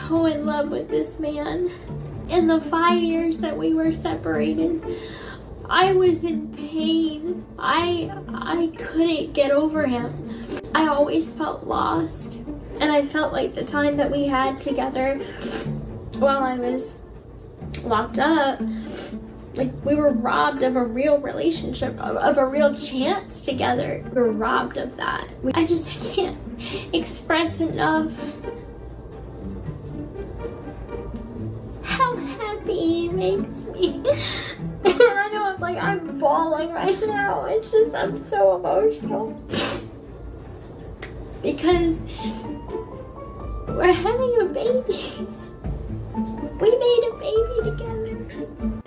so in love with this man. In the 5 years that we were separated, I was in pain. I couldn't get over him. I always felt lost. And I felt like the time that we had together while I was locked up, like we were robbed of a real relationship, of a real chance together. We were robbed of that. I just can't express enough how happy he makes me. And I know I'm bawling right now. It's just, I'm so emotional. Because we're having a baby. We made a baby together.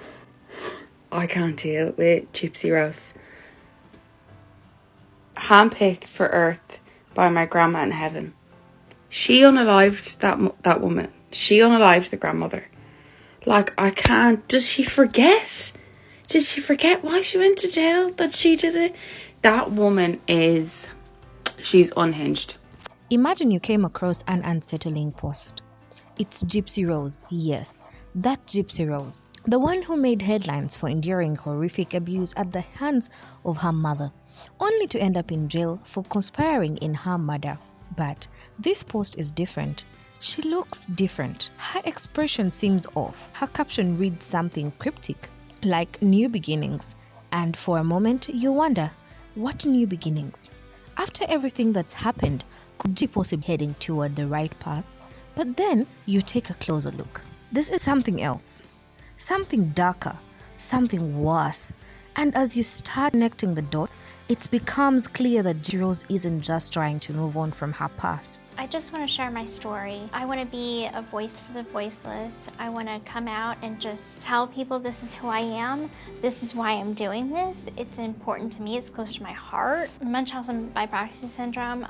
I can't deal with Gypsy Rose. Handpicked for Earth by my grandma in heaven. She unalived that woman. She unalived the grandmother. Like, I can't. Does she forget? Did she forget why she went to jail? That she did it? That woman she's unhinged. Imagine you came across an unsettling post. It's Gypsy Rose, yes, that Gypsy Rose. The one who made headlines for enduring horrific abuse at the hands of her mother, only to end up in jail for conspiring in her murder. But this post is different. She looks different. Her expression seems off. Her caption reads something cryptic, like new beginnings. And for a moment, you wonder, what new beginnings? After everything that's happened, could she possibly be heading toward the right path? But then you take a closer look. This is something else. Something darker. Something worse. And as you start connecting the dots, it becomes clear that Gypsy Rose isn't just trying to move on from her past. I just want to share my story. I want to be a voice for the voiceless. I want to come out and just tell people this is who I am. This is why I'm doing this. It's important to me. It's close to my heart. Munchausen by proxy syndrome.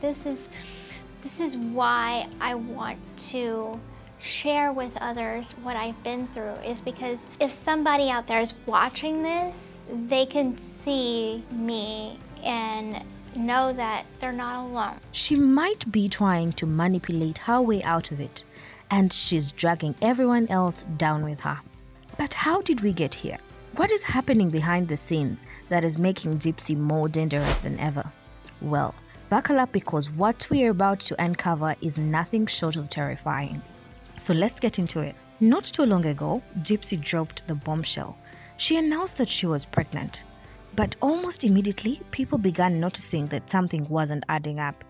This is why I want to share with others what I've been through, is because if somebody out there is watching this, they can see me and know that they're not alone. She might be trying to manipulate her way out of it, and she's dragging everyone else down with her. But how did we get here? What is happening behind the scenes that is making Gypsy more dangerous than ever? Well, buckle up, because what we're about to uncover is nothing short of terrifying. So let's get into it. Not too long ago, Gypsy dropped the bombshell. She announced that she was pregnant. But almost immediately, people began noticing that something wasn't adding up.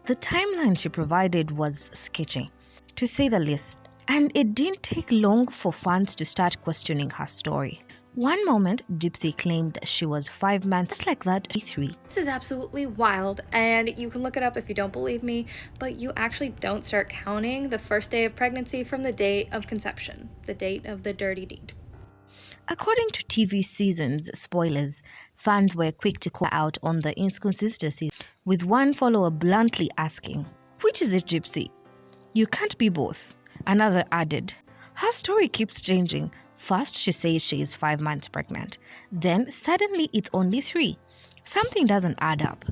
The timeline she provided was sketchy, to say the least. And it didn't take long for fans to start questioning her story. One moment, Gypsy claimed she was 5 months, just like that, 3. This is absolutely wild, and you can look it up if you don't believe me, but you actually don't start counting the first day of pregnancy from the date of conception, the date of the dirty deed. According to TV season's spoilers, fans were quick to call out on the inconsistencies, with one follower bluntly asking, "Which is it, Gypsy? You can't be both." Another added, "Her story keeps changing. First, she says she is 5 months pregnant. Then, suddenly, it's only 3. Something doesn't add up."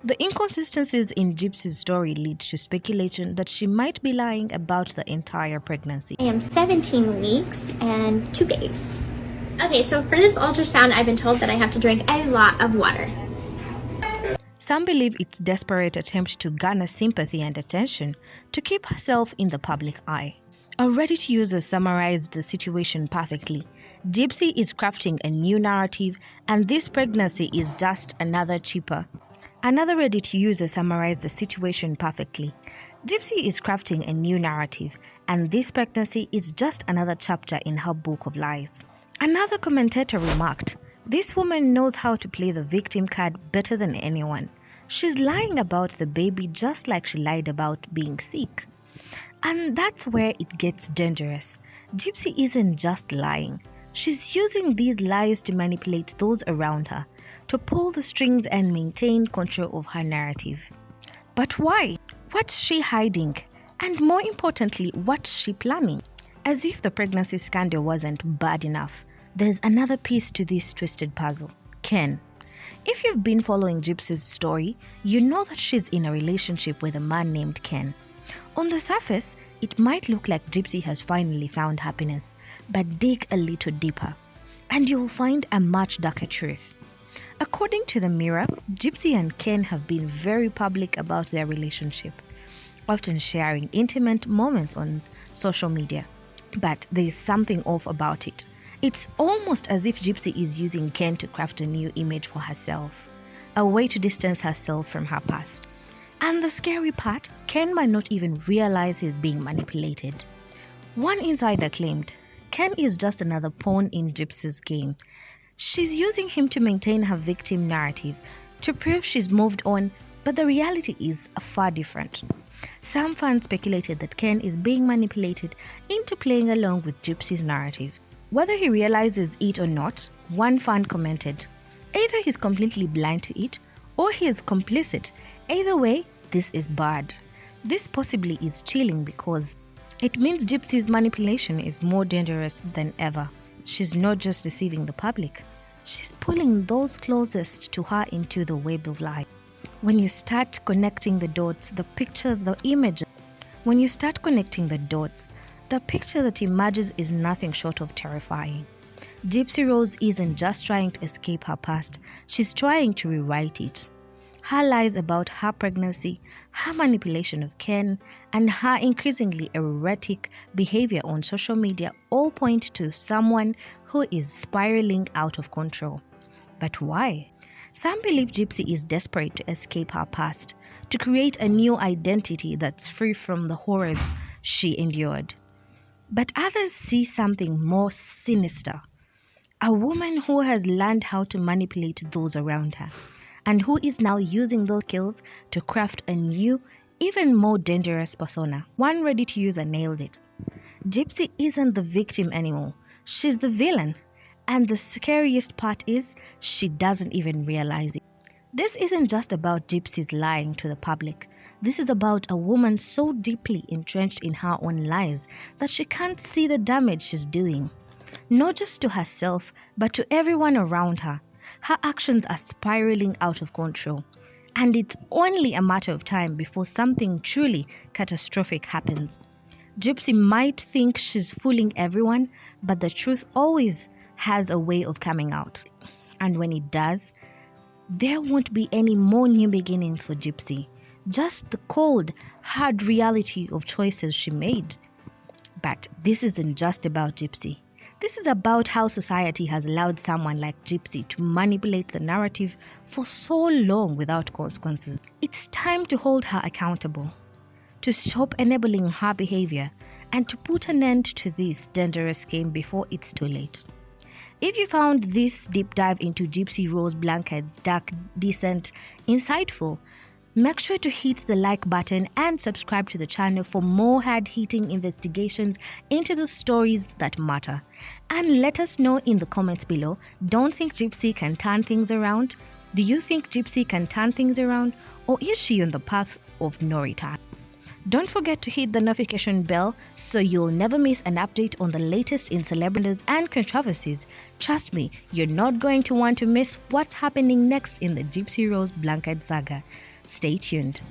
The inconsistencies in Gypsy's story lead to speculation that she might be lying about the entire pregnancy. I am 17 weeks and 2 days. Okay, so for this ultrasound, I've been told that I have to drink a lot of water. Some believe it's a desperate attempt to garner sympathy and attention to keep herself in the public eye. A Reddit user summarized the situation perfectly. Gypsy is crafting a new narrative, and this pregnancy is just another cheaper. Another Reddit user summarized the situation perfectly. Gypsy is crafting a new narrative, and this pregnancy is just another chapter in her book of lies. Another commentator remarked, "This woman knows how to play the victim card better than anyone. She's lying about the baby just like she lied about being sick." And that's where it gets dangerous. Gypsy isn't just lying. She's using these lies to manipulate those around her, to pull the strings and maintain control of her narrative. But why? What's she hiding? And more importantly, what's she planning? As if the pregnancy scandal wasn't bad enough, there's another piece to this twisted puzzle: Ken. If you've been following Gypsy's story, you know that she's in a relationship with a man named Ken. On the surface, it might look like Gypsy has finally found happiness, but dig a little deeper, and you'll find a much darker truth. According to the Mirror, Gypsy and Ken have been very public about their relationship, often sharing intimate moments on social media. But there is something off about it. It's almost as if Gypsy is using Ken to craft a new image for herself, a way to distance herself from her past. And the scary part, Ken might not even realize he's being manipulated. One insider claimed, Ken is just another pawn in Gypsy's game. She's using him to maintain her victim narrative, to prove she's moved on, but the reality is far different. Some fans speculated that Ken is being manipulated into playing along with Gypsy's narrative. Whether he realizes it or not, one fan commented, either he's completely blind to it, or he is complicit. Either way, this is bad. This possibly is chilling because it means Gypsy's manipulation is more dangerous than ever. She's not just deceiving the public, she's pulling those closest to her into the web of lies. When you start connecting the dots, the picture that emerges is nothing short of terrifying. Gypsy Rose isn't just trying to escape her past, she's trying to rewrite it. Her lies about her pregnancy, her manipulation of Ken, and her increasingly erratic behavior on social media all point to someone who is spiraling out of control. But why? Some believe Gypsy is desperate to escape her past, to create a new identity that's free from the horrors she endured. But others see something more sinister. A woman who has learned how to manipulate those around her, and who is now using those skills to craft a new, even more dangerous persona. One Reddit user nailed it. Gypsy isn't the victim anymore. She's the villain. And the scariest part is, she doesn't even realize it. This isn't just about Gypsy's lying to the public. This is about a woman so deeply entrenched in her own lies that she can't see the damage she's doing. Not just to herself, but to everyone around her. Her actions are spiraling out of control, and it's only a matter of time before something truly catastrophic happens. Gypsy might think she's fooling everyone, but the truth always has a way of coming out. And when it does, there won't be any more new beginnings for Gypsy, just the cold, hard reality of choices she made. But this isn't just about Gypsy. This is about how society has allowed someone like Gypsy to manipulate the narrative for so long without consequences. It's time to hold her accountable, to stop enabling her behavior, and to put an end to this dangerous game before it's too late. If you found this deep dive into Gypsy Rose Blanchard's dark descent insightful, make sure to hit the like button and subscribe to the channel for more hard-hitting investigations into the stories that matter. And let us know in the comments below, don't think Gypsy can turn things around? Do you think Gypsy can turn things around, or is she on the path of no return? Don't forget to hit the notification bell so you'll never miss an update on the latest in celebrities and controversies. Trust me, you're not going to want to miss what's happening next in the Gypsy Rose Blanchard saga. Stay tuned.